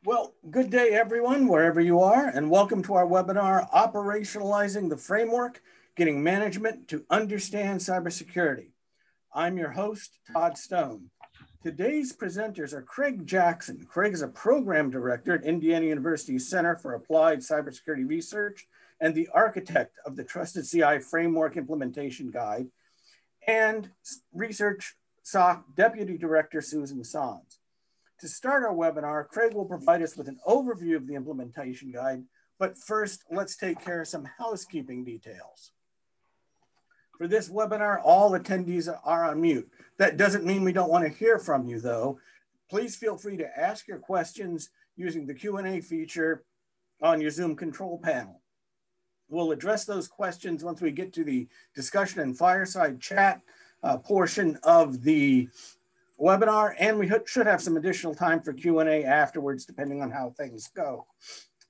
Well, good day, everyone, wherever you are, and welcome to our webinar, Operationalizing the Framework, Getting Management to Understand Cybersecurity. I'm your host, Todd Stone. Today's presenters are Craig Jackson. Craig is a program director at Indiana University Center for Applied Cybersecurity Research and the architect of the Trusted CI Framework Implementation Guide, and Research SOC Deputy Director Susan Sanz. To start our webinar, Craig will provide us with an overview of the implementation guide, but first, let's take care of some housekeeping details. For this webinar, all attendees are on mute. That doesn't mean we don't want to hear from you, though. Please feel free to ask your questions using the Q&A feature on your Zoom control panel. We'll address those questions once we get to the discussion and fireside chat portion of the webinar, and we should have some additional time for Q&A afterwards, depending on how things go.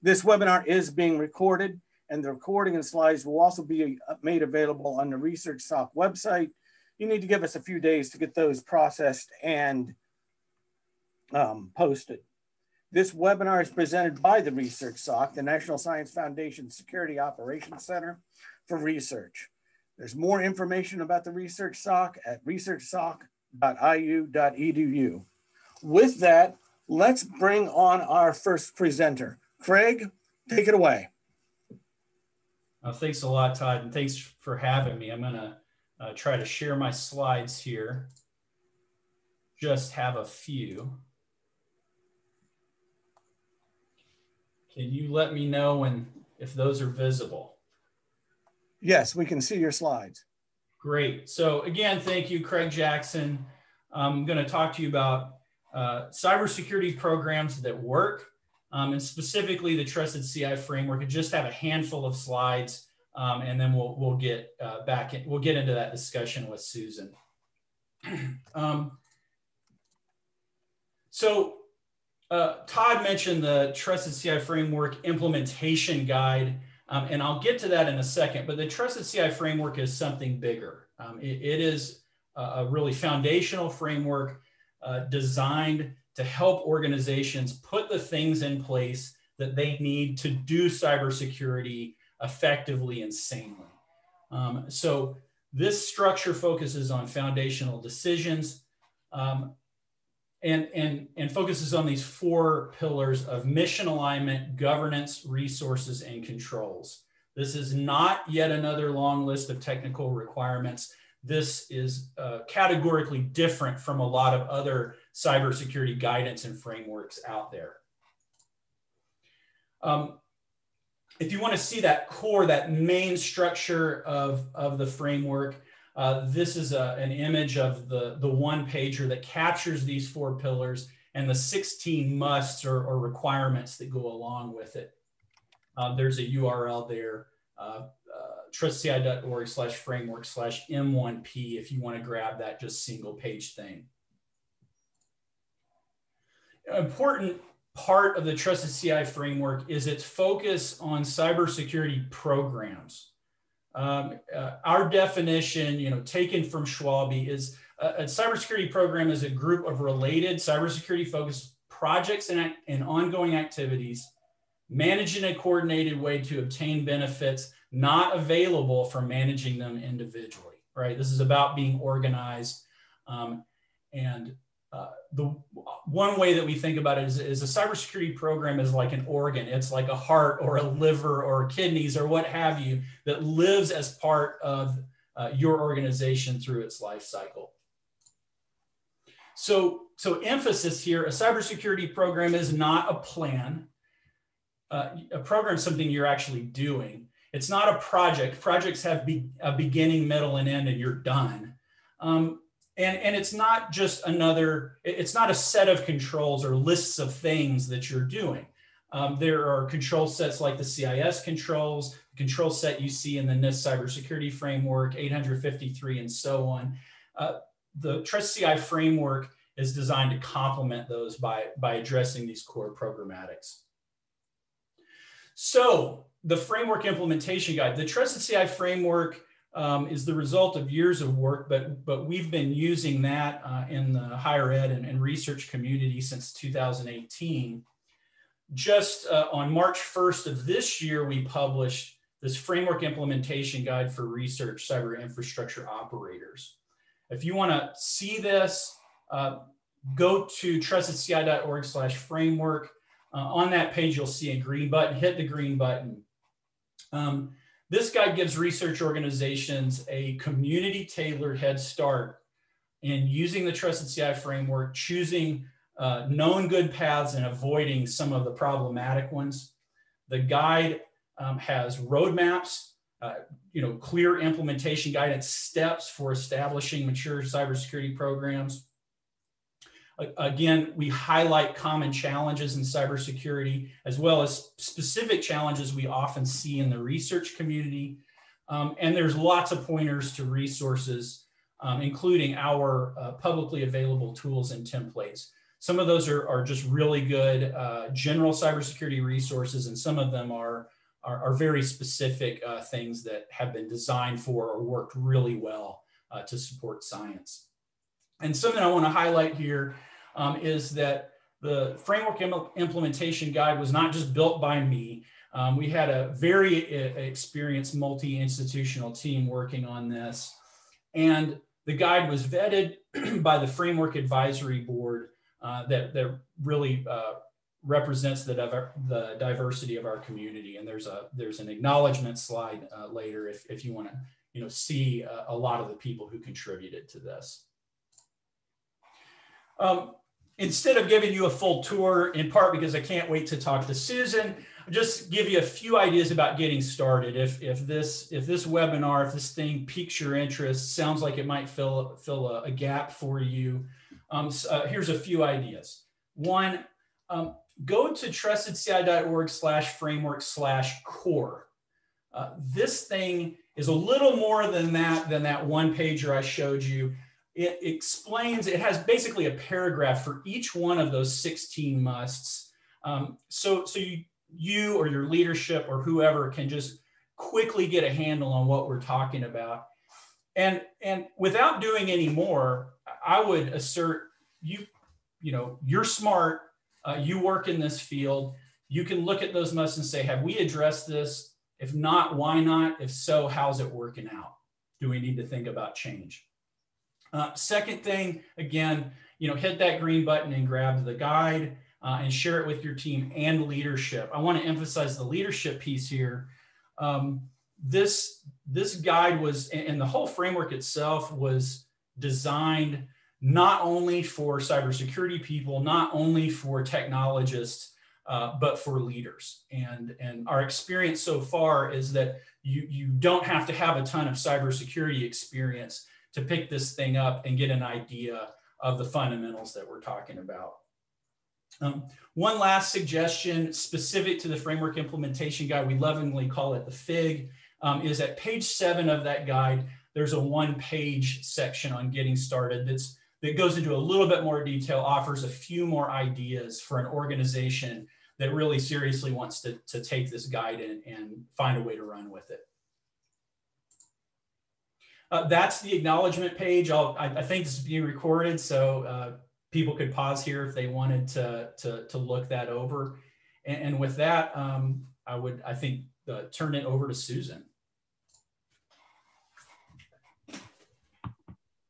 This webinar is being recorded, and the recording and slides will also be made available on the Research SOC website. You need to give us a few days to get those processed and posted. This webinar is presented by the Research SOC, the National Science Foundation Security Operations Center for Research. There's more information about the Research SOC at researchsoc.iu.edu. With that, let's bring on our first presenter. Craig, take it away. Thanks a lot, Todd, and thanks for having me. I'm going to try to share my slides here. Just have a few. Can you let me know if those are visible? Yes, we can see your slides. Great. So again, thank you, Craig Jackson. I'm going to talk to you about cybersecurity programs that work, and specifically the Trusted CI Framework. I just have a handful of slides, and then we'll get we'll get into that discussion with Susan. Todd mentioned the Trusted CI Framework Implementation Guide. And I'll get to that in a second, but the Trusted CI Framework is something bigger. It is a really foundational framework designed to help organizations put the things in place that they need to do cybersecurity effectively and sanely. So this structure focuses on foundational decisions and focuses on these four pillars of mission alignment, governance, resources, and controls. This is not yet another long list of technical requirements. This is categorically different from a lot of other cybersecurity guidance and frameworks out there. If you want to see that core, that main structure of the framework, this is an image of the one pager that captures these four pillars and the 16 musts or requirements that go along with it. There's a URL there, trustci.org/framework/M1P if you want to grab that just single page thing. An important part of the Trusted CI Framework is its focus on cybersecurity programs. Our definition, taken from Schwalbe, is a cybersecurity program is a group of related cybersecurity focused projects and ongoing activities managed in a coordinated way to obtain benefits not available from managing them individually, right? This is about being organized. The one way that we think about it is a cybersecurity program is like an organ. It's like a heart or a liver or kidneys or what have you that lives as part of your organization through its life cycle. So emphasis here, a cybersecurity program is not a plan. A program is something you're actually doing. It's not a project. Projects have a beginning, middle, and end, and you're done. And it's not just it's not a set of controls or lists of things that you're doing. There are control sets like the CIS controls, the control set you see in the NIST cybersecurity framework, 853, and so on. The Trust CI framework is designed to complement those by addressing these core programmatics. So the framework implementation guide, the Trusted CI framework is the result of years of work, but we've been using that in the higher ed and research community since 2018. just on March 1st of this year, we published this framework implementation guide for research cyber infrastructure operators. If you want to see this, go to trustedci.org/framework. On that page, you'll see a green button. Hit the green button. This guide gives research organizations a community-tailored head start in using the Trusted CI framework, choosing known good paths and avoiding some of the problematic ones. The guide has roadmaps, clear implementation guidance steps for establishing mature cybersecurity programs. Again, we highlight common challenges in cybersecurity, as well as specific challenges we often see in the research community. And there's lots of pointers to resources, including our publicly available tools and templates. Some of those are just really good general cybersecurity resources, and some of them are very specific things that have been designed for or worked really well to support science. And something I want to highlight here is that the framework implementation guide was not just built by me. We had a very experienced multi-institutional team working on this. And the guide was vetted by the Framework Advisory Board that really represents the diversity of our community. And there's an acknowledgement slide later if you want to see a lot of the people who contributed to this. Instead of giving you a full tour, in part because I can't wait to talk to Susan, I'll just give you a few ideas about getting started. If this webinar, if this thing piques your interest, sounds like it might fill a gap for you, here's a few ideas. One, go to trustedci.org/framework/core. This thing is a little more than that one pager I showed you. It explains, it has basically a paragraph for each one of those 16 musts. So you or your leadership or whoever can just quickly get a handle on what we're talking about. And without doing any more, I would assert you're smart, you work in this field, you can look at those musts and say, have we addressed this? If not, why not? If so, how's it working out? Do we need to think about change? Second thing, again, hit that green button and grab the guide and share it with your team and leadership. I want to emphasize the leadership piece here. This guide was, and the whole framework itself was designed not only for cybersecurity people, not only for technologists, but for leaders. And our experience so far is that you don't have to have a ton of cybersecurity experience to pick this thing up and get an idea of the fundamentals that we're talking about. One last suggestion specific to the framework implementation guide, we lovingly call it the FIG, is at page 7 of that guide, there's a one-page section on getting started that goes into a little bit more detail, offers a few more ideas for an organization that really seriously wants to take this guide and find a way to run with it. That's the acknowledgement page. I think this is being recorded, so people could pause here if they wanted to look that over. And with that, I think turn it over to Susan.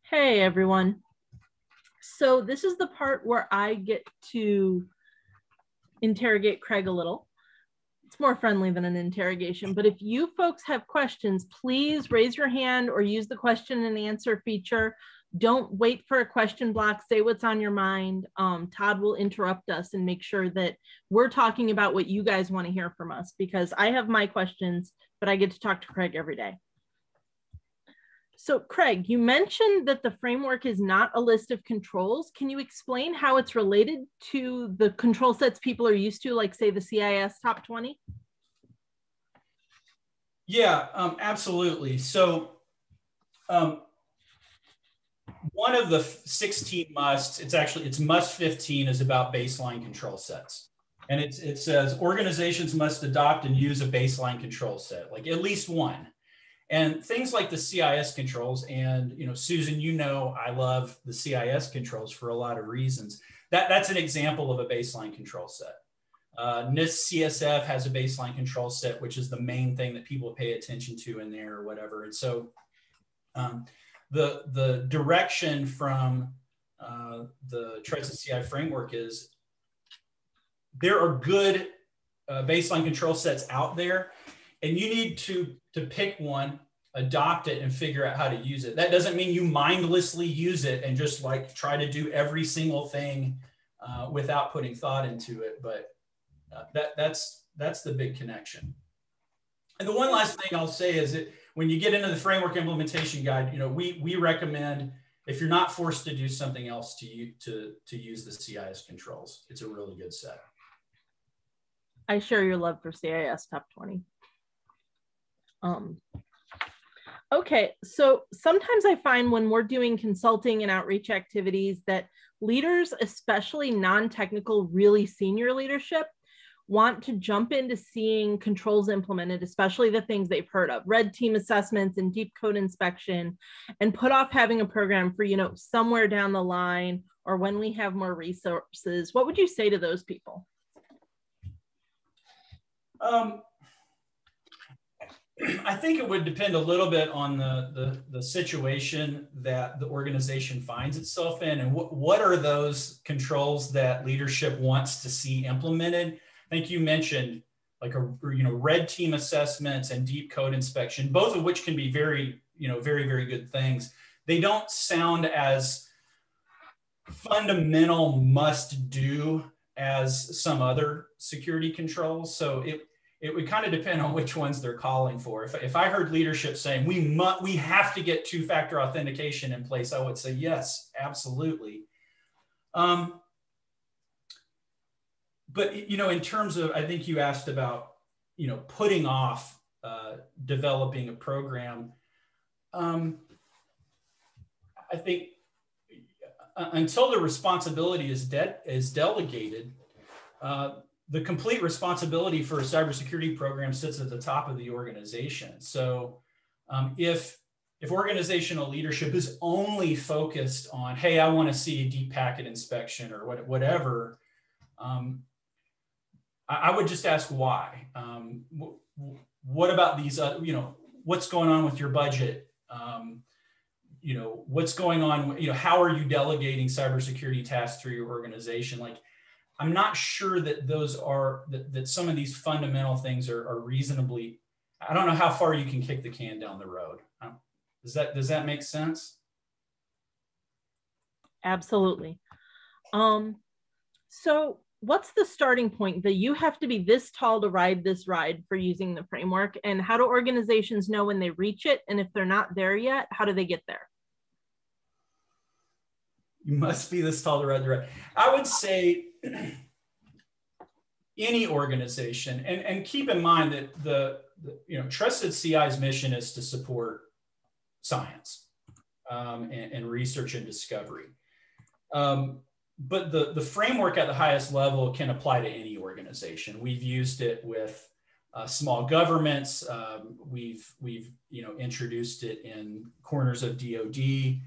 Hey, everyone. So this is the part where I get to interrogate Craig a little. It's more friendly than an interrogation, but if you folks have questions, please raise your hand or use the question and answer feature. Don't wait for a question block, say what's on your mind. Todd will interrupt us and make sure that we're talking about what you guys want to hear from us, because I have my questions, but I get to talk to Craig every day. So Craig, you mentioned that the framework is not a list of controls. Can you explain how it's related to the control sets people are used to, like say the CIS top 20? Yeah, absolutely. So one of the 16 musts, it's must 15 is about baseline control sets. And it says organizations must adopt and use a baseline control set, like at least one. And things like the CIS controls, and Susan, I love the CIS controls for a lot of reasons. That's an example of a baseline control set. NIST CSF has a baseline control set, which is the main thing that people pay attention to in there or whatever. And so the direction from the Trusted CI framework is there are good baseline control sets out there, and you need to pick one, adopt it, and figure out how to use it. That doesn't mean you mindlessly use it and just like try to do every single thing without putting thought into it. But that's the big connection. And the one last thing I'll say is that when you get into the framework implementation guide, you know, we recommend, if you're not forced to do something else, to use the CIS controls. It's a really good set. I share your love for CIS Top 20. Okay, so sometimes I find when we're doing consulting and outreach activities that leaders, especially non-technical, really senior leadership, want to jump into seeing controls implemented, especially the things they've heard of, red team assessments and deep code inspection, and put off having a program for, you know, somewhere down the line or when we have more resources. What would you say to those people? I think it would depend a little bit on the situation that the organization finds itself in, and what are those controls that leadership wants to see implemented. I think you mentioned like red team assessments and deep code inspection, both of which can be very good things. They don't sound as fundamental must do as some other security controls. So it would kind of depend on which ones they're calling for. If I heard leadership saying we have to get two-factor authentication in place, I would say yes, absolutely. But, you know, in terms of, I think you asked about, you know, putting off developing a program. I think until the responsibility is delegated, the complete responsibility for a cybersecurity program sits at the top of the organization. So if organizational leadership is only focused on, hey, I want to see a deep packet inspection or whatever, I would just ask why. What about these, you know, what's going on with your budget? You know, what's going on, you know, how are you delegating cybersecurity tasks through your organization? Like, I'm not sure that those are, that some of these fundamental things are reasonably, I don't know how far you can kick the can down the road. Does that make sense? Absolutely. So what's the starting point that you have to be this tall to ride this ride for using the framework? And how do organizations know when they reach it? And if they're not there yet, how do they get there? You must be this tall to ride the ride. I would say any organization, and keep in mind that the Trusted CI's mission is to support science and research and discovery. But the framework at the highest level can apply to any organization. We've used it with small governments. We've introduced it in corners of DoD.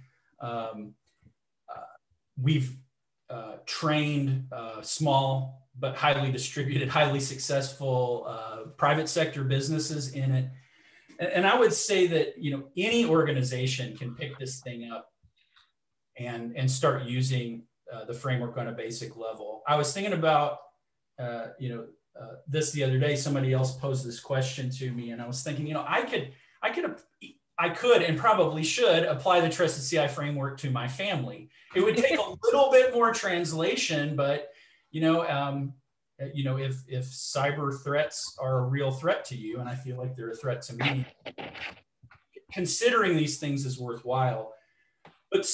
We've trained small but highly distributed, highly successful private sector businesses in it. And I would say that any organization can pick this thing up and start using the framework on a basic level. I was thinking about this the other day. Somebody else posed this question to me, and I was thinking, I could and probably should apply the Trusted CI framework to my family. It would take a little bit more translation, but if cyber threats are a real threat to you, and I feel like they're a threat to me, considering these things is worthwhile. But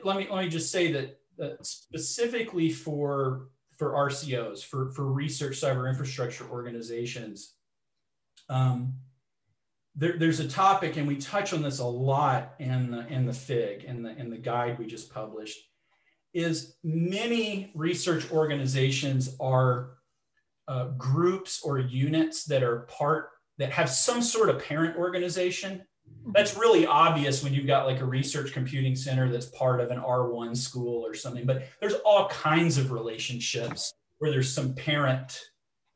let me just say that specifically for RCOs, for research cyber infrastructure organizations, there's a topic, and we touch on this a lot in the FIG, in the guide we just published, is many research organizations are groups or units that have some sort of parent organization. That's really obvious when you've got like a research computing center that's part of an R1 school or something, but there's all kinds of relationships where there's some parent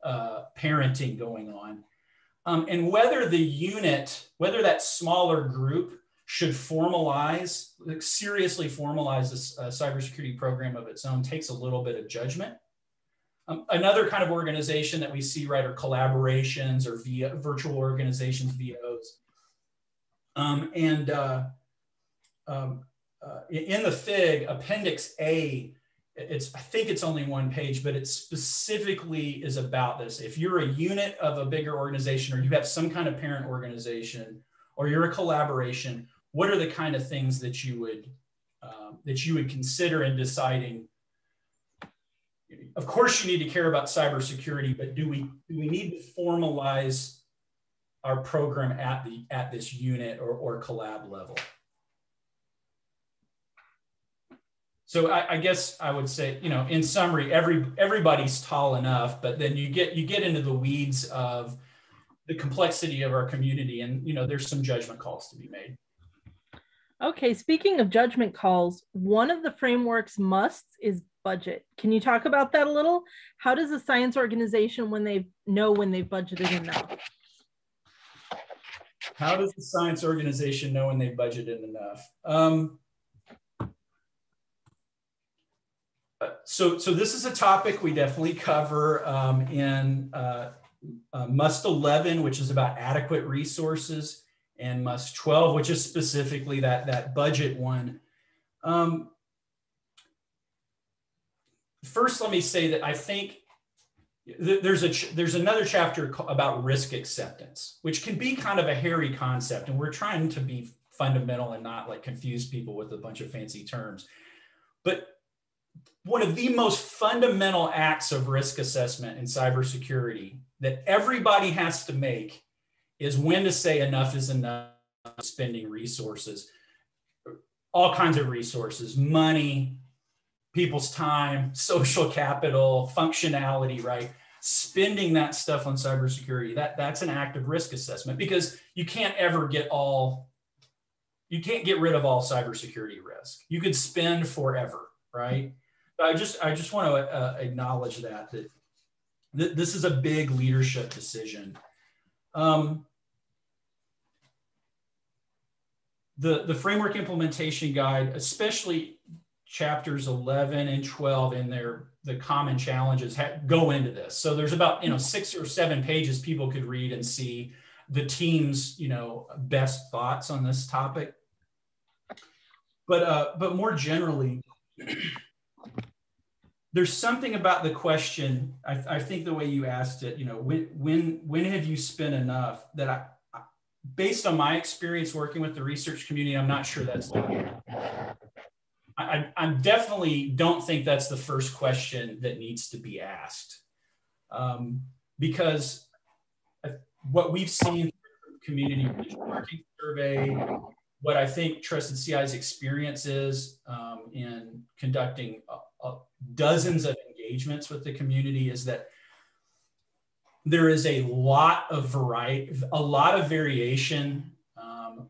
parenting going on. And whether the unit, whether that smaller group should formalize, like seriously formalize a cybersecurity program of its own takes a little bit of judgment. Another kind of organization that we see, right, are collaborations or virtual organizations, VOs. In the FIG, Appendix A, I think it's only one page, but it specifically is about this. If you're a unit of a bigger organization, or you have some kind of parent organization, or you're a collaboration, what are the kind of things that you would consider in deciding? Of course, you need to care about cybersecurity, but do we need to formalize our program at this unit or collab level? So I guess I would say, you know, in summary, everybody's tall enough, but then you get into the weeds of the complexity of our community, and you know, there's some judgment calls to be made. Okay, speaking of judgment calls, one of the framework's musts is budget. Can you talk about that a little? How does a science organization when they've budgeted enough? How does the science organization know when they've budgeted enough? So this is a topic we definitely cover in Must 11, which is about adequate resources, and Must 12, which is specifically that budget one. First, let me say that I think there's another chapter about risk acceptance, which can be kind of a hairy concept, and we're trying to be fundamental and not like confuse people with a bunch of fancy terms. But one of the most fundamental acts of risk assessment in cybersecurity that everybody has to make is when to say enough is enough, spending resources, all kinds of resources, money, people's time, social capital, functionality, right? Spending that stuff on cybersecurity, that's an act of risk assessment, because you can't rid of all cybersecurity risk. You could spend forever, right? But I just want to acknowledge that this is a big leadership decision. The framework implementation guide, especially chapters 11 and 12 in the common challenges, go into this. So there's about 6 or 7 pages people could read and see the team's best thoughts on this topic. But more generally, there's something about the question. I think the way you asked it, when have you spent enough, that based on my experience working with the research community, I'm not sure that's the case. I definitely don't think that's the first question that needs to be asked, because what we've seen from the community benchmarking survey, what I think Trusted CI's experience is in conducting dozens of engagements with the community, is that there is a lot of variation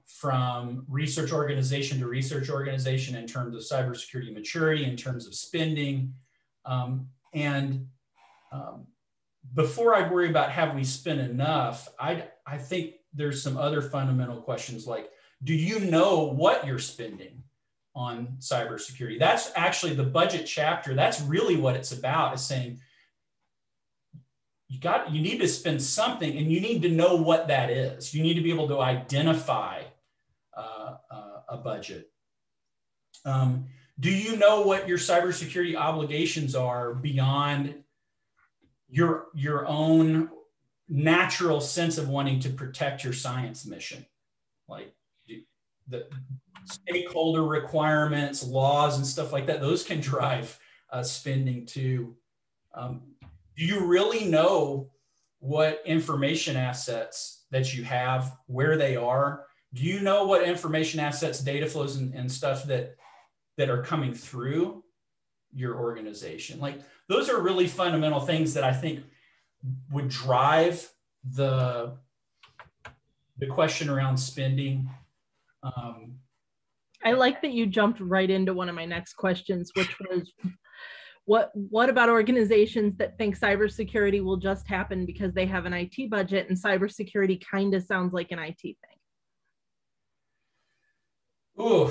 from research organization to research organization in terms of cybersecurity maturity, in terms of spending. Before I worry about have we spent enough, I think there's some other fundamental questions like, do you know what you're spending on cybersecurity? That's actually the budget chapter. That's really what it's about, is saying you need to spend something, and you need to know what that is. You need to be able to identify a budget. Do you know what your cybersecurity obligations are beyond your own natural sense of wanting to protect your science mission? Like the stakeholder requirements, laws, and stuff like that, those can drive spending too. Do you really know what information assets that you have, where they are? Do you know what information assets, data flows, and stuff that are coming through your organization? Like, those are really fundamental things that I think would drive the question around spending. I like that you jumped right into one of my next questions, which was, What about organizations that think cybersecurity will just happen because they have an IT budget, and cybersecurity kind of sounds like an IT thing? Ooh,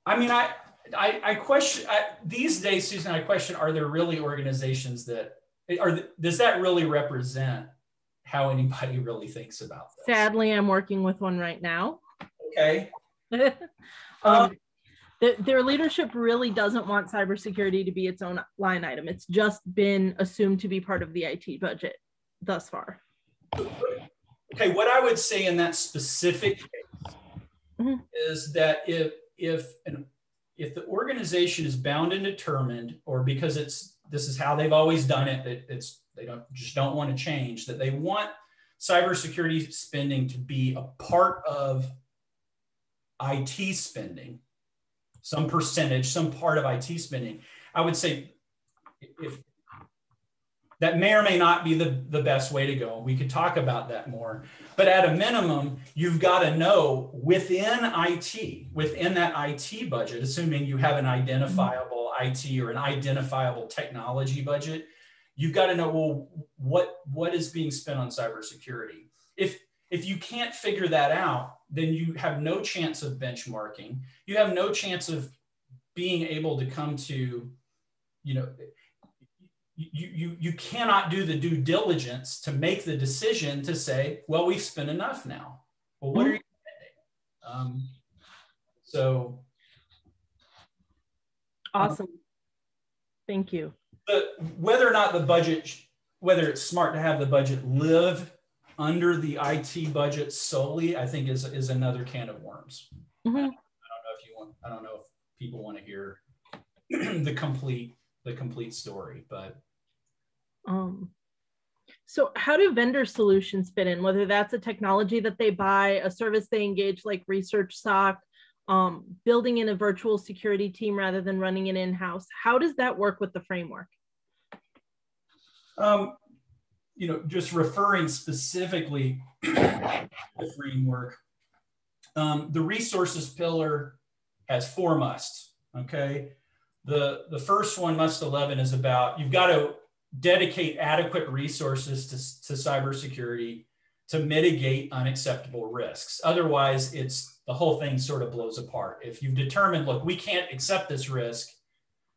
I mean, I question these days, Susan. I question: are there really organizations that does that really represent how anybody really thinks about this? Sadly, I'm working with one right now. Okay. Their leadership really doesn't want cybersecurity to be its own line item. It's just been assumed to be part of the IT budget thus far. Okay, what I would say in that specific case is that if the organization is bound and determined, or because this is how they've always done it, that they don't want to change, that they want cybersecurity spending to be a part of IT spending, some percentage, some part of IT spending, I would say if that may or may not be the best way to go. We could talk about that more, but at a minimum, you've got to know within IT, within that IT budget, assuming you have an identifiable IT or an identifiable technology budget, you've got to know, well, what is being spent on cybersecurity? If you can't figure that out, then you have no chance of benchmarking. You have no chance of being able to come to, you cannot do the due diligence to make the decision to say, well, we've spent enough now. Well, what are you spending? So. Awesome. Thank you. Whether or not the budget, whether it's smart to have the budget live under the IT budget solely, I think is another can of worms. I don't know if people want to hear the complete story, but. So how do vendor solutions fit in, whether that's a technology that they buy, a service they engage like Research SOC, building in a virtual security team rather than running it in-house? How does that work with the framework? Just referring specifically to the framework, the resources pillar has 4 musts, okay? The first one, must 11, is about you've got to dedicate adequate resources to cybersecurity to mitigate unacceptable risks. Otherwise, the whole thing sort of blows apart. If you've determined, look, we can't accept this risk,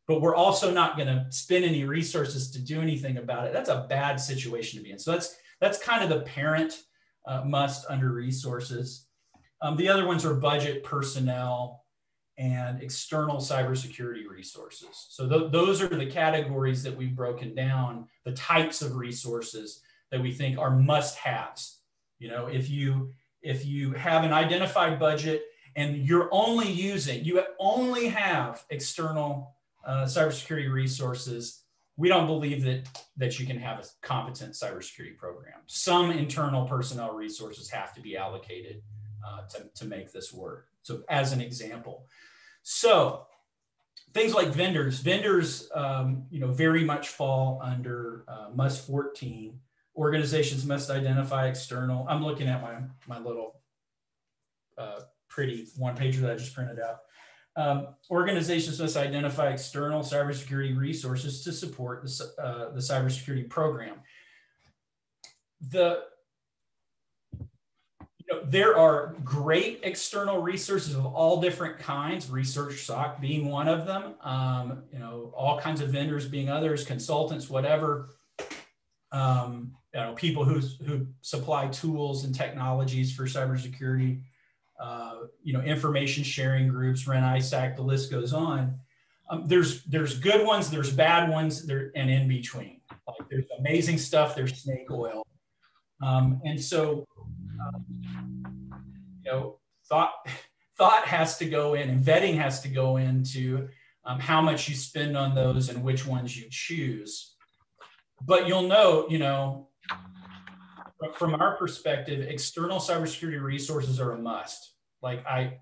but we're also not going to spend any resources to do anything about it, that's a bad situation to be in. So that's kind of the parent must under resources. The other ones are budget, personnel, and external cybersecurity resources. So those are the categories that we've broken down, the types of resources that we think are must-haves. If you have an identified budget and you only have external cybersecurity resources, we don't believe that you can have a competent cybersecurity program. Some internal personnel resources have to be allocated to make this work. So as an example, so things like vendors, very much fall under must 14. Organizations must identify external. I'm looking at my little pretty one-pager that I just printed out. Organizations must identify external cybersecurity resources to support the cybersecurity program. There are great external resources of all different kinds, Research SOC being one of them, all kinds of vendors being others, consultants, whatever, people who supply tools and technologies for cybersecurity, information sharing groups, REN ISAC, the list goes on. There's good ones, there's bad ones, and in between. Like there's amazing stuff, there's snake oil. And so, thought has to go in, and vetting has to go into how much you spend on those and which ones you choose. But you'll know, from our perspective, external cybersecurity resources are a must. Like I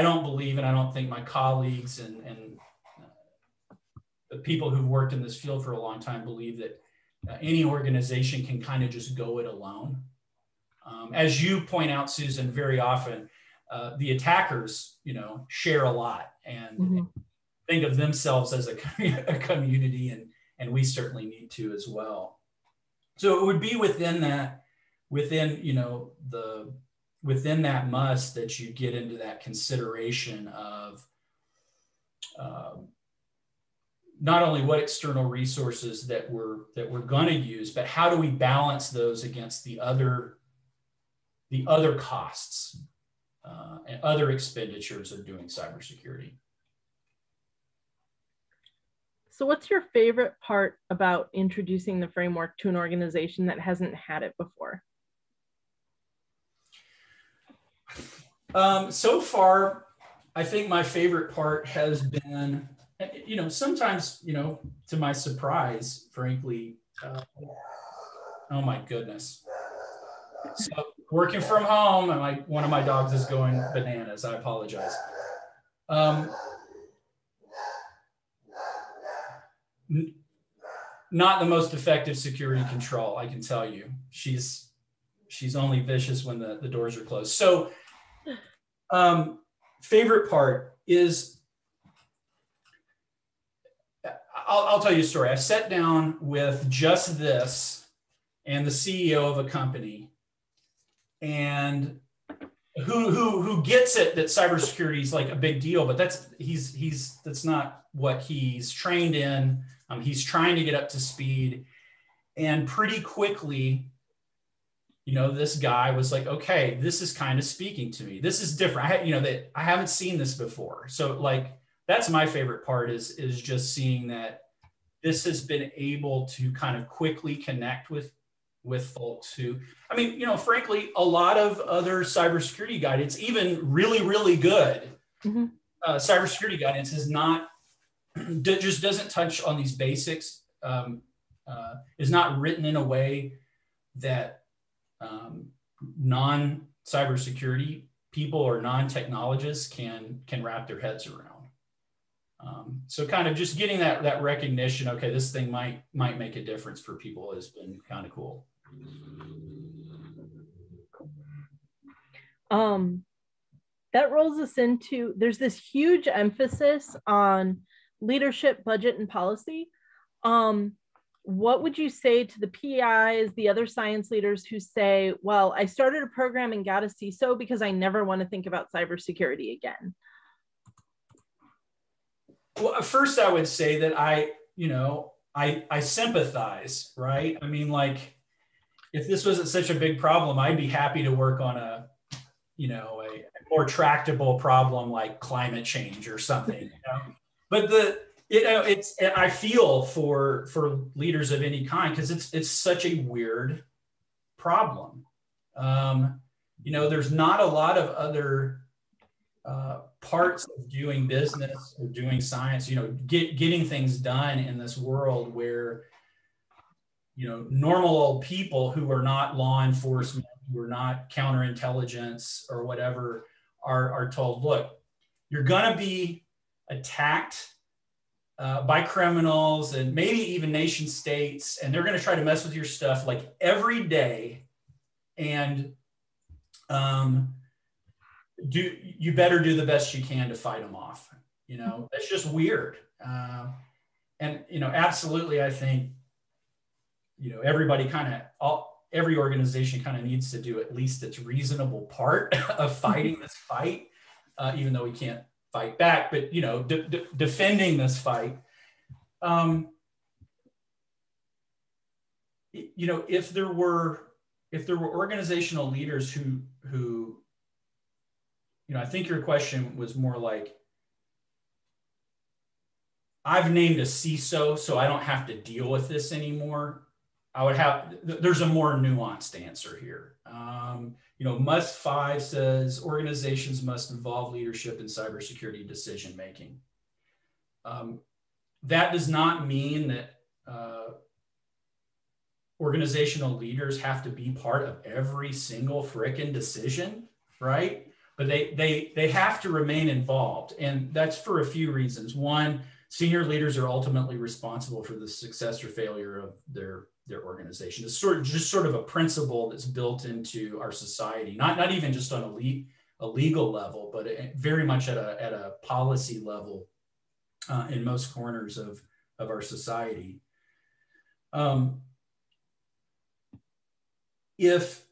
don't believe, and I don't think my colleagues and the people who've worked in this field for a long time believe that any organization can kind of just go it alone. As you point out, Susan, very often the attackers, share a lot, and think of themselves as a community, and we certainly need to as well. So it would be within that, within that must that you get into that consideration of not only what external resources that we're going to use, but how do we balance those against the other costs and other expenditures of doing cybersecurity. So what's your favorite part about introducing the framework to an organization that hasn't had it before? So far, I think my favorite part has been, sometimes, to my surprise, frankly, oh my goodness. So working from home, and one of my dogs is going bananas. I apologize. Not the most effective security control, I can tell you. She's only vicious when the doors are closed. So favorite part is, I'll tell you a story. I sat down with just this and the CEO of a company, and who gets it that cybersecurity is like a big deal, but that's not what he's trained in. He's trying to get up to speed, and pretty quickly, this guy was like, okay, this is kind of speaking to me. This is different. I haven't seen this before. So that's my favorite part is just seeing that this has been able to kind of quickly connect with folks who, frankly, a lot of other cybersecurity guidance, even really, really good cybersecurity guidance is not, just doesn't touch on these basics, is not written in a way that non-cybersecurity people or non-technologists can wrap their heads around. So kind of just getting that recognition, okay, this thing might make a difference for people has been kind of cool. That rolls us into, there's this huge emphasis on leadership, budget, and policy. What would you say to the PIs, the other science leaders who say, well, I started a program and got a CISO because I never want to think about cybersecurity again? Well, first I would say that I sympathize, right? If this wasn't such a big problem, I'd be happy to work on a more tractable problem like climate change or something. But I feel for leaders of any kind, because it's such a weird problem. There's not a lot of other parts of doing business or doing science, getting things done in this world where, normal old people who are not law enforcement, who are not counterintelligence or whatever, are told, look, you're going to be attacked by criminals and maybe even nation states, and they're going to try to mess with your stuff like every day. And you better do the best you can to fight them off. That's just weird. And absolutely, I think everybody every organization kind of needs to do at least its reasonable part of fighting this fight, even though we can't fight back, but defending this fight. If there were organizational leaders who I think your question was more like, I've named a CISO, so I don't have to deal with this anymore. There's a more nuanced answer here. Must 5 says organizations must involve leadership in cybersecurity decision-making. That does not mean that organizational leaders have to be part of every single frickin' decision, right? But they have to remain involved. And that's for a few reasons. One, senior leaders are ultimately responsible for the success or failure of their organization. It's just sort of a principle that's built into our society, not even just on a legal level, but very much at a policy level. in most corners of our society. If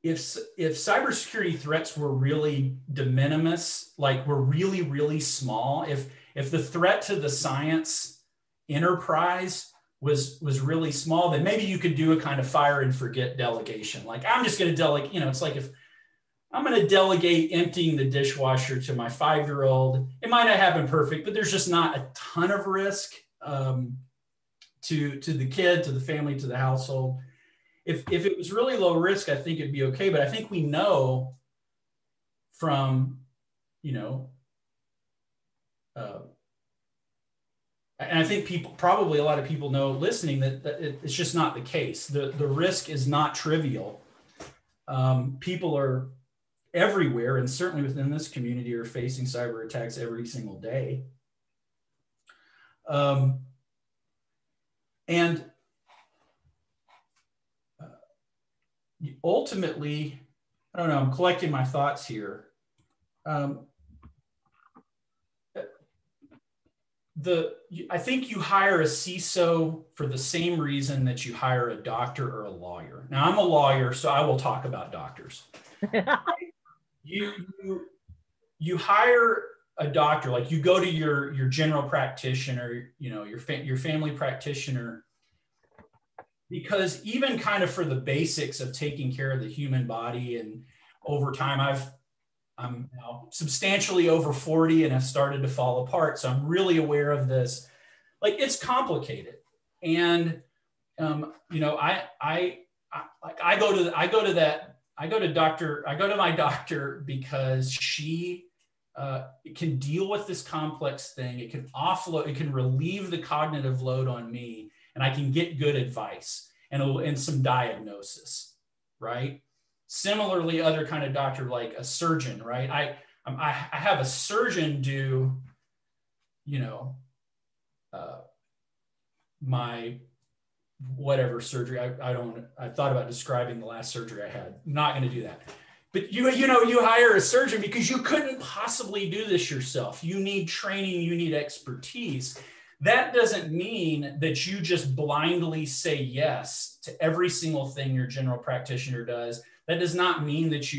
cybersecurity threats were really de minimis, like were really, really small, if the threat to the science enterprise was really small, then maybe you could do a kind of fire and forget delegation. Like, I'm just going to delegate, it's like if I'm going to delegate emptying the dishwasher to my 5-year-old, it might not happen perfect, but there's just not a ton of risk to the kid, to the family, to the household. If it was really low risk, I think it'd be okay. But I think we know from, and I think probably a lot of people know listening that it's just not the case. The risk is not trivial. People are everywhere, and certainly within this community, are facing cyber attacks every single day. And ultimately, I don't know, I'm collecting my thoughts here. I think you hire a CISO for the same reason that you hire a doctor or a lawyer. Now, I'm a lawyer, so I will talk about doctors. You hire a doctor, like you go to your general practitioner, your family practitioner, because even kind of for the basics of taking care of the human body, and over time, I'm now substantially over 40 and have started to fall apart. So I'm really aware of this. Like, it's complicated. And, I go to my doctor because she can deal with this complex thing. It can offload, it can relieve the cognitive load on me, and I can get good advice and some diagnosis, right? Similarly, other kind of doctor, like a surgeon, right? I have a surgeon do, my whatever surgery. I thought about describing the last surgery I had. I'm not going to do that. But you hire a surgeon because you couldn't possibly do this yourself. You need training, you need expertise. That doesn't mean that you just blindly say yes to every single thing your general practitioner does. That does not mean that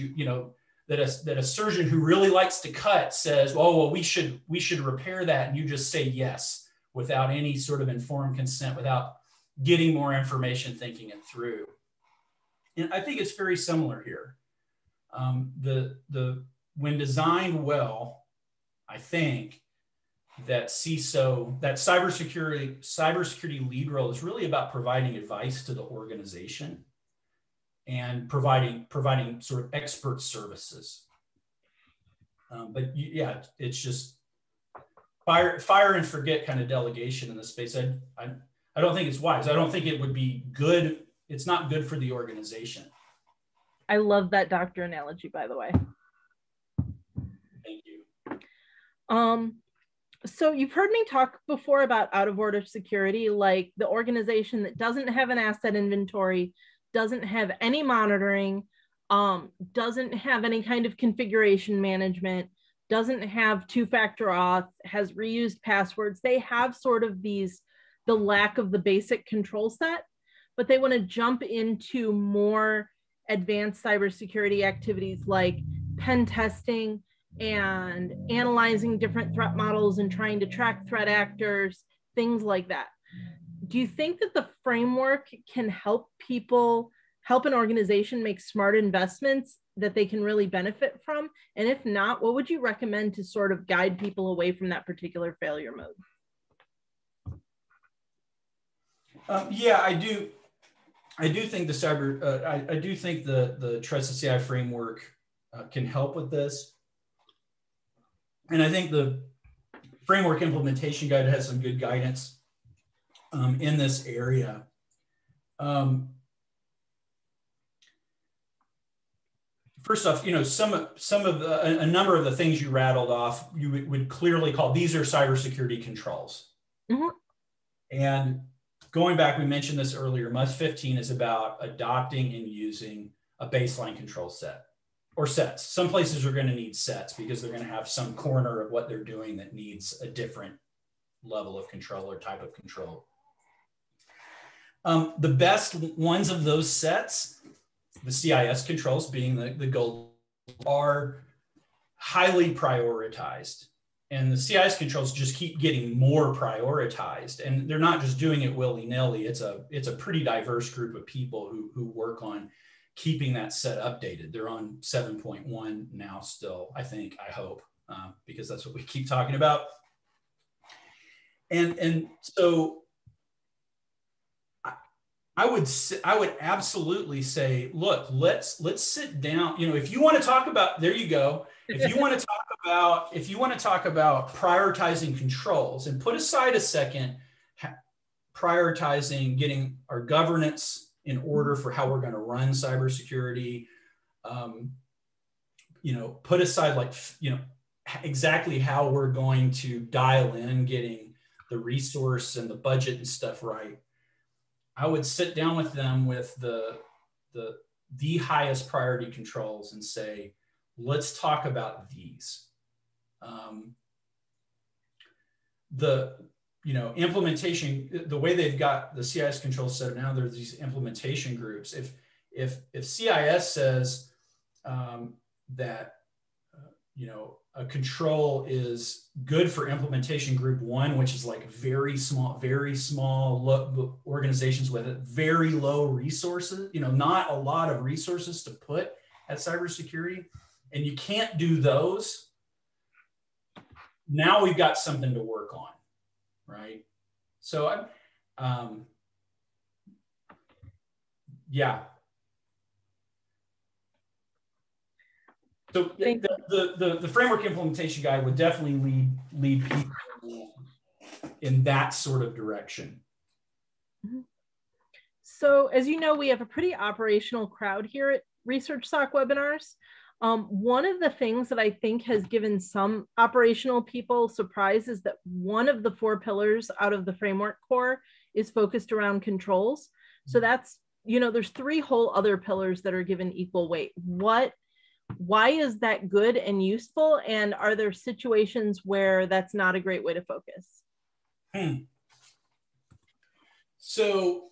that a surgeon who really likes to cut says, "Oh, well, we should repair that," and you just say yes without any sort of informed consent, without getting more information, thinking it through. And I think it's very similar here. When designed well, I think that CISO, that cybersecurity lead role is really about providing advice to the organization and providing sort of expert services. But yeah, it's just fire and forget kind of delegation in this space. I don't think it's wise. I don't think it would be good. It's not good for the organization. I love that doctor analogy, by the way. Thank you. So you've heard me talk before about out of order security, like the organization that doesn't have an asset inventory, doesn't have any monitoring, doesn't have any kind of configuration management, doesn't have two-factor auth, has reused passwords. They have sort of the lack of the basic control set, but they want to jump into more advanced cybersecurity activities like pen testing and analyzing different threat models and trying to track threat actors, things like that. Do you think that the framework can help an organization make smart investments that they can really benefit from? And if not, what would you recommend to sort of guide people away from that particular failure mode? Yeah, I do think the Trusted CI framework can help with this. And I think the framework implementation guide has some good guidance in this area. First off, a number of the things you rattled off, you would clearly call, these are cybersecurity controls. Mm-hmm. And going back, we mentioned this earlier, MUS 15 is about adopting and using a baseline control set. or sets. Some places are going to need sets because they're going to have some corner of what they're doing that needs a different level of control or type of control. The best ones of those sets, the CIS controls being the gold, are highly prioritized. And the CIS controls just keep getting more prioritized. And they're not just doing it willy-nilly. It's a pretty diverse group of people who work on keeping that set updated. They're on 7.1 now still, I hope, because that's what we keep talking about. And so I would absolutely say, look, let's sit down. You know, if you want to talk about, there you go. If you want to talk about prioritizing controls, and put aside a second, prioritizing getting our governance in order for how we're going to run cybersecurity, you know, put aside like, you know, exactly how we're going to dial in getting the resource and the budget and stuff right. I would sit down with them with the highest priority controls and say, let's talk about these. You know, implementation, the way they've got the CIS controls set up now, there's these implementation groups. If CIS says that, you know, a control is good for implementation group 1, which is like very small organizations with very low resources, you know, not a lot of resources to put at cybersecurity, and you can't do those, now we've got something to work on, right? So yeah. So the framework implementation guide would definitely lead people in that sort of direction. So as you know, we have a pretty operational crowd here at Research SOC webinars. One of the things that I think has given some operational people surprise is that one of the 4 pillars out of the framework core is focused around controls. So that's, you know, there's 3 whole other pillars that are given equal weight. Why is that good and useful? And are there situations where that's not a great way to focus? So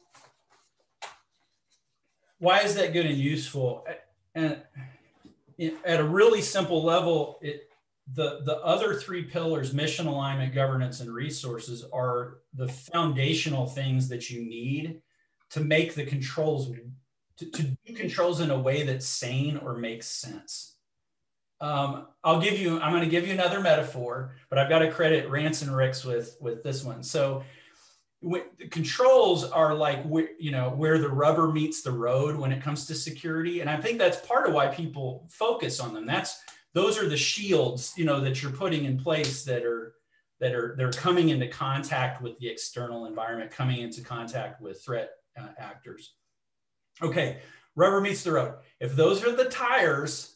why is that good and useful? And at a really simple level, the other 3 pillars, mission alignment, governance, and resources, are the foundational things that you need to make the controls, to do controls in a way that's sane or makes sense. I'm going to give you another metaphor, but I've got to credit Rance and Ricks with this one. So the controls are like, you know, where the rubber meets the road when it comes to security. And I think that's part of why people focus on them. Those are the shields, you know, that you're putting in place they're coming into contact with the external environment, coming into contact with threat actors. Okay, rubber meets the road. If those are the tires,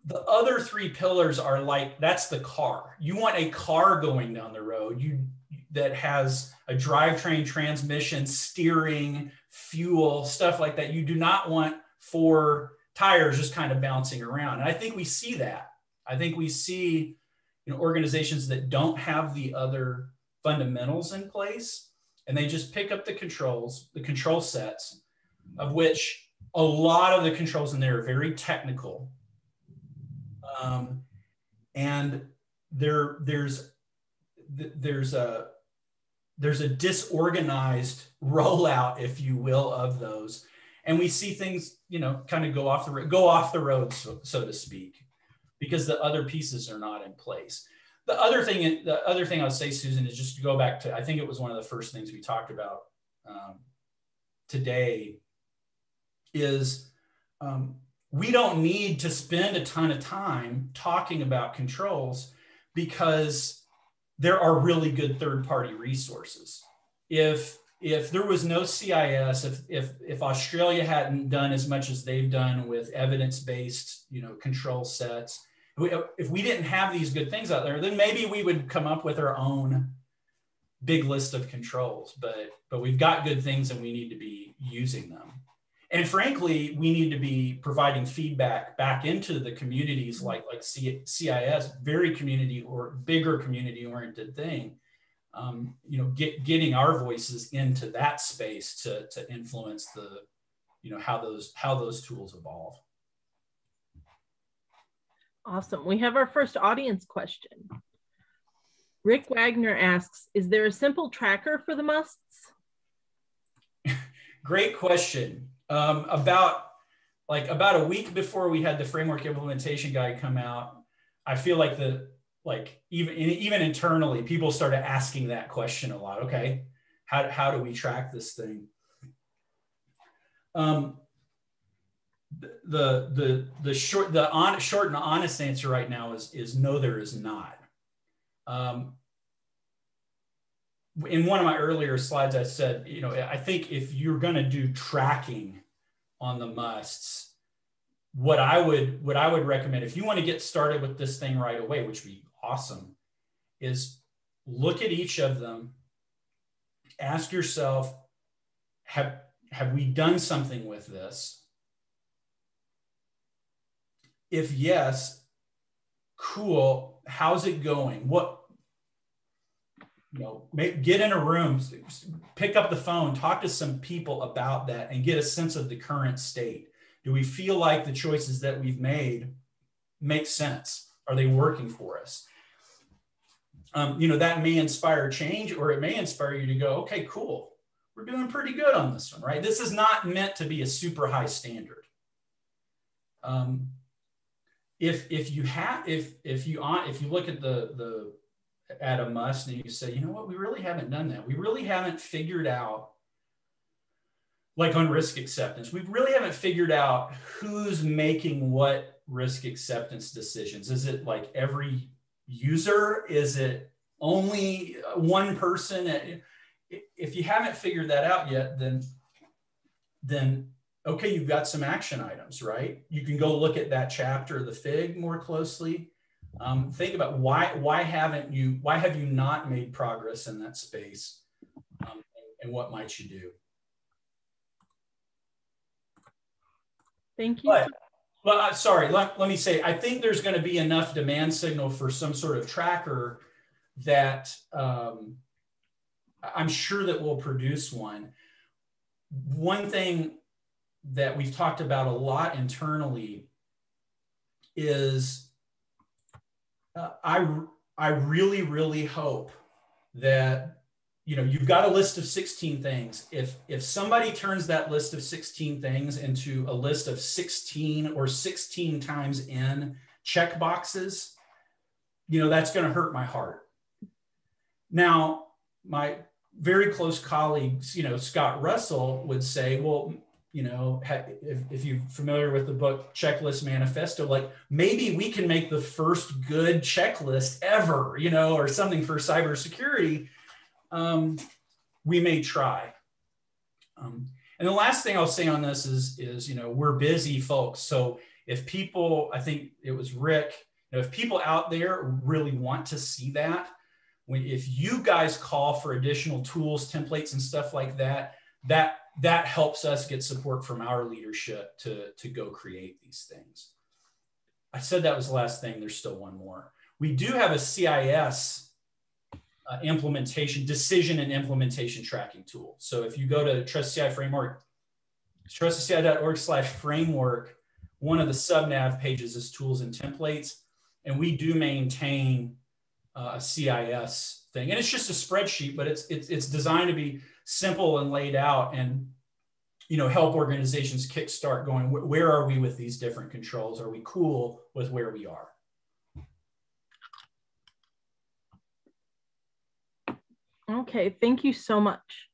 the other 3 pillars are like, that's the car. You want a car going down the road that has a drivetrain, transmission, steering, fuel, stuff like that. You do not want 4 tires just kind of bouncing around. And I think we see that. I think we see, you know, organizations that don't have the other fundamentals in place, and they just pick up the controls, the control sets, of which a lot of the controls in there are very technical. And there's a disorganized rollout, if you will, of those. And we see things, you know, kind of go off the road, so to speak, because the other pieces are not in place. The other thing I'll say, Susan, is just to go back to, I think it was one of the first things we talked about today, is we don't need to spend a ton of time talking about controls, because there are really good third-party resources. If there was no CIS, if Australia hadn't done as much as they've done with evidence-based, you know, control sets, if we didn't have these good things out there, then maybe we would come up with our own big list of controls. But we've got good things and we need to be using them. And frankly, we need to be providing feedback back into the communities like CIS, very community or bigger community oriented thing. You know, getting our voices into that space to influence the, you know, how those tools evolve. Awesome. We have our first audience question. Rick Wagner asks, is there a simple tracker for the musts? Great question. About a week before we had the framework implementation guide come out, I feel like even internally, people started asking that question a lot. Okay, how do we track this thing? The short and honest answer right now is no, there is not. In one of my earlier slides, I said, you know, I think if you're going to do tracking on the musts, what I would recommend, if you want to get started with this thing right away, which would be awesome, is look at each of them, ask yourself, have we done something with this? If yes, cool, how's it going? Get in a room, pick up the phone, talk to some people about that and get a sense of the current state. Do we feel like the choices that we've made make sense? Are they working for us? That may inspire change, or it may inspire you to go, okay, cool, we're doing pretty good on this one, right? This is not meant to be a super high standard. If you look at at a must and you say, you know what, we really haven't done that. We really haven't figured out, like on risk acceptance, we really haven't figured out who's making what risk acceptance decisions. Is it like every user? Is it only one person? If you haven't figured that out yet, then okay, you've got some action items, right? You can go look at that chapter of the FIG more closely. Think about why have you not made progress in that space, and what might you do? Thank you. Sorry, let me say, I think there's going to be enough demand signal for some sort of tracker that I'm sure that we'll produce one. One thing that we've talked about a lot internally is I really, really hope that, you know, you've got a list of 16 things. If somebody turns that list of 16 things into a list of 16 or 16 times n check boxes, you know, that's going to hurt my heart. Now, my very close colleagues, you know, Scott Russell would say, well, you know, if you're familiar with the book Checklist Manifesto, like maybe we can make the first good checklist ever, you know, or something for cybersecurity. We may try. And the last thing I'll say on this is, you know, we're busy folks. So if people, I think it was Rick, you know, if people out there really want to see that, if you guys call for additional tools, templates, and stuff like that, that helps us get support from our leadership to go create these things. I said that was the last thing. There's still one more. We do have a CIS implementation, decision and implementation tracking tool. So if you go to TrustCI Framework, trustci.org/framework, one of the sub-nav pages is tools and templates. And we do maintain a CIS thing. And it's just a spreadsheet, but it's designed to be simple and laid out and, you know, help organizations kickstart going, where are we with these different controls? Are we cool with where we are? Okay, thank you so much.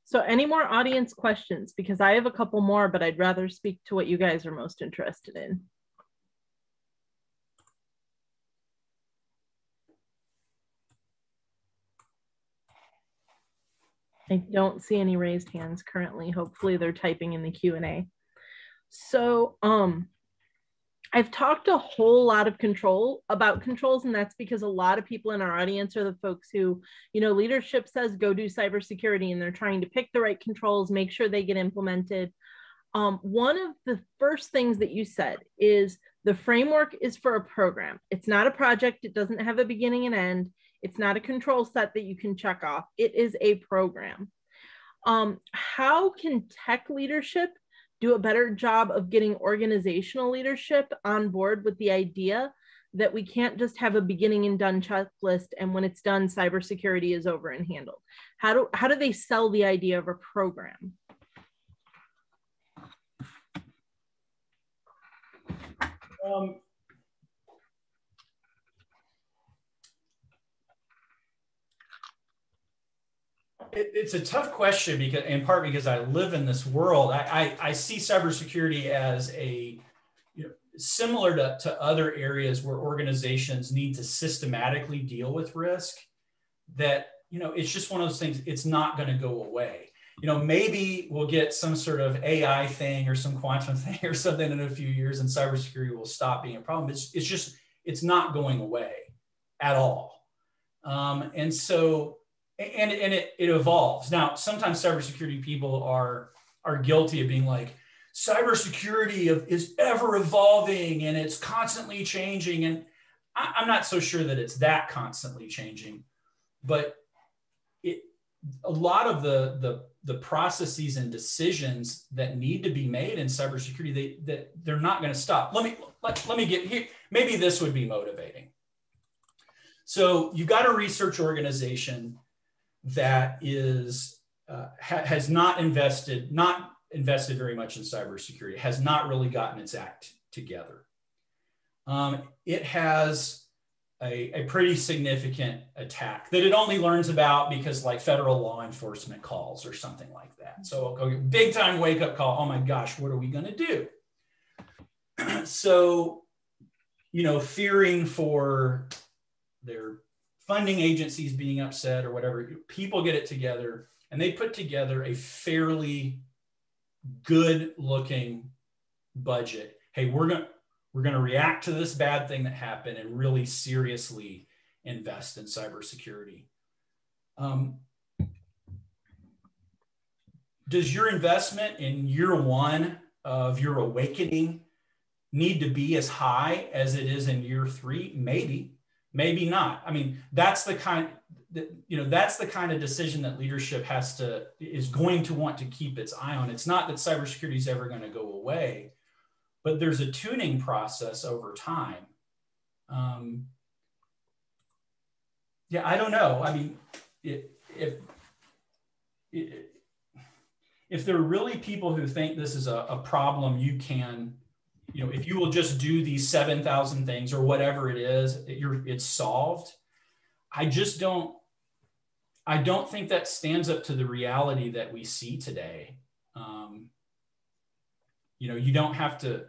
So any more audience questions? Because I have a couple more, but I'd rather speak to what you guys are most interested in. I don't see any raised hands currently. Hopefully they're typing in the Q&A. So I've talked a whole lot of about controls, and that's because a lot of people in our audience are the folks who, you know, leadership says go do cybersecurity, and they're trying to pick the right controls, make sure they get implemented. One of the first things that you said is the framework is for a program. It's not a project. It doesn't have a beginning and end. It's not a control set that you can check off. It is a program. How can tech leadership do a better job of getting organizational leadership on board with the idea that we can't just have a beginning and done checklist, and when it's done, cybersecurity is over and handled? How do they sell the idea of a program? It's a tough question, because, in part because I live in this world. I see cybersecurity as a, similar to other areas where organizations need to systematically deal with risk, that, it's just one of those things. It's not going to go away. Maybe we'll get some sort of AI thing or some quantum thing or something in a few years, and cybersecurity will stop being a problem. It's not going away at all. And so, and it evolves. Now, sometimes cybersecurity people are guilty of being like, cybersecurity is ever evolving and it's constantly changing. And I'm not so sure that it's that constantly changing, but a lot of the processes and decisions that need to be made in cybersecurity, they're not going to stop. Let me get here. Maybe this would be motivating. So you've got a research organization that has not invested very much in cybersecurity, has not really gotten its act together. It has a pretty significant attack that it only learns about because, like, federal law enforcement calls or something like that. So big time wake up call. Oh my gosh, what are we going to do? So, fearing for their funding agencies being upset or whatever, people get it together and they put together a fairly good looking budget. Hey, we're going to react to this bad thing that happened and really seriously invest in cybersecurity. Does your investment in year one of your awakening need to be as high as it is in year three? Maybe not. I mean, that's the kind of decision that leadership is going to want to keep its eye on. It's not that cybersecurity is ever going to go away, but there's a tuning process over time. I don't know. I mean, if there are really people who think this is a problem, you can, if you will just do these 7,000 things or whatever it is, it's solved. I don't think that stands up to the reality that we see today. You don't have to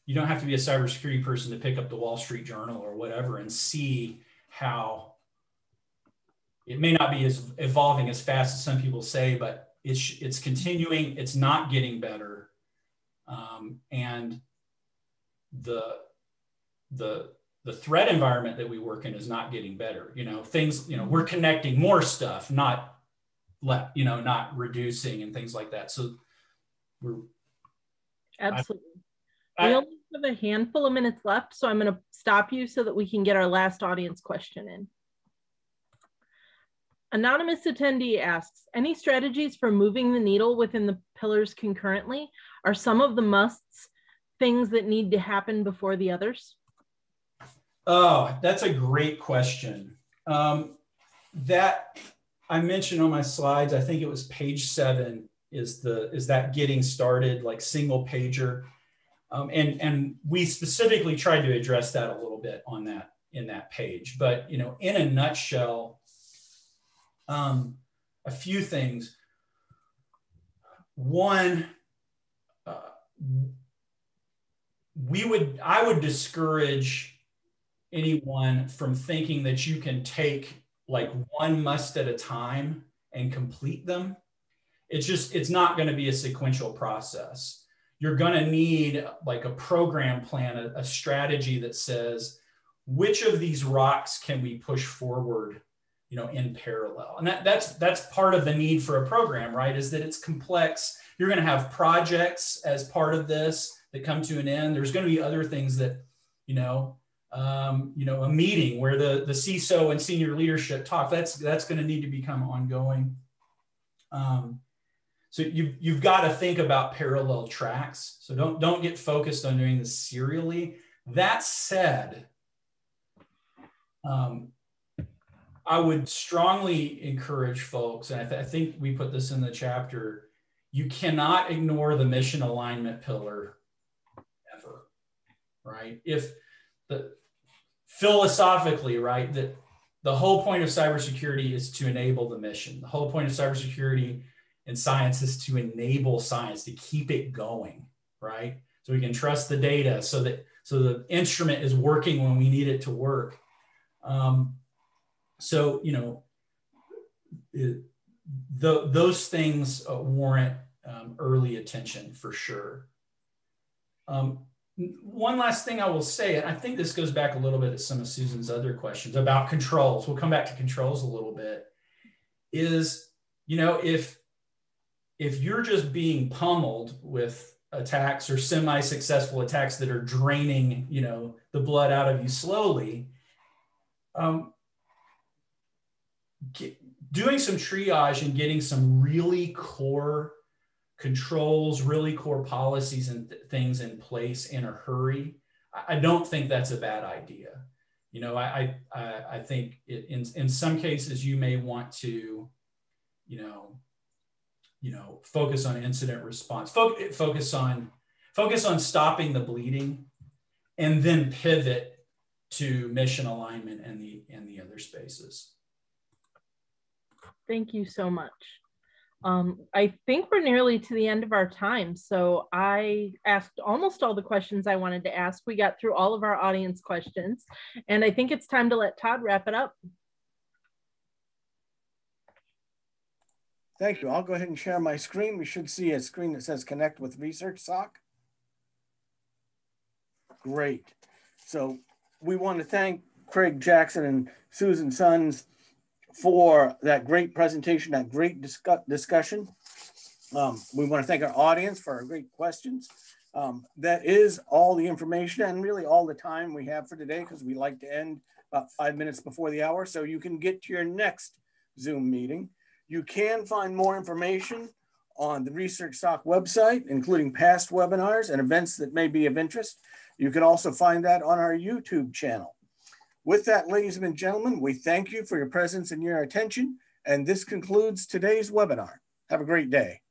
be a cybersecurity person to pick up the Wall Street Journal or whatever and see how it may not be as evolving as fast as some people say, but it's continuing. It's not getting better, and the threat environment that we work in is not getting better. We're connecting more stuff, not reducing and things like that. So we're absolutely. We only have a handful of minutes left, so I'm going to stop you so that we can get our last audience question in. Anonymous attendee asks, any strategies for moving the needle within the pillars concurrently? Are some of the musts things that need to happen before the others? Oh, that's a great question. That I mentioned on my slides, I think it was page 7, is that getting started, like single pager. And we specifically tried to address that a little bit in that page. But in a nutshell, a few things. One, I would discourage anyone from thinking that you can take like one must at a time and complete them. It's not going to be a sequential process. You're going to need like a program plan, a strategy that says, which of these rocks can we push forward, you know, in parallel. And that's part of the need for a program, right? Is that it's complex. You're going to have projects as part of this that come to an end. There's going to be other things that, you know, a meeting where the CISO and senior leadership talk, that's going to need to become ongoing. So you've got to think about parallel tracks. So don't get focused on doing this serially. That said, I would strongly encourage folks, and I think we put this in the chapter, you cannot ignore the mission alignment pillar ever, right? If philosophically, right, that the whole point of cybersecurity is to enable the mission. The whole point of cybersecurity in science is to enable science, to keep it going, right? So we can trust the data so the instrument is working when we need it to work. So, you know, those things warrant early attention for sure. One last thing I will say, and I think this goes back a little bit to some of Susan's other questions about controls. We'll come back to controls a little bit. Is, you know, if you're just being pummeled with attacks or semi-successful attacks that are draining, you know, the blood out of you slowly, doing some triage and getting some really core controls, really core policies and things in place in a hurry, I don't think that's a bad idea. You know, I think in some cases you may want to, you know, focus on incident response, focus on stopping the bleeding, and then pivot to mission alignment and the other spaces. Thank you so much. I think we're nearly to the end of our time. So I asked almost all the questions I wanted to ask. We got through all of our audience questions, and I think it's time to let Todd wrap it up. Thank you. I'll go ahead and share my screen. We should see a screen that says Connect with Research SOC. Great. So we want to thank Craig Jackson and Susan Sons for that great presentation, that great discussion. We want to thank our audience for our great questions. That is all the information and really all the time we have for today, because we like to end about 5 minutes before the hour so you can get to your next Zoom meeting. You can find more information on the Research SOC website, including past webinars and events that may be of interest. You can also find that on our YouTube channel. With that, ladies and gentlemen, we thank you for your presence and your attention. And this concludes today's webinar. Have a great day.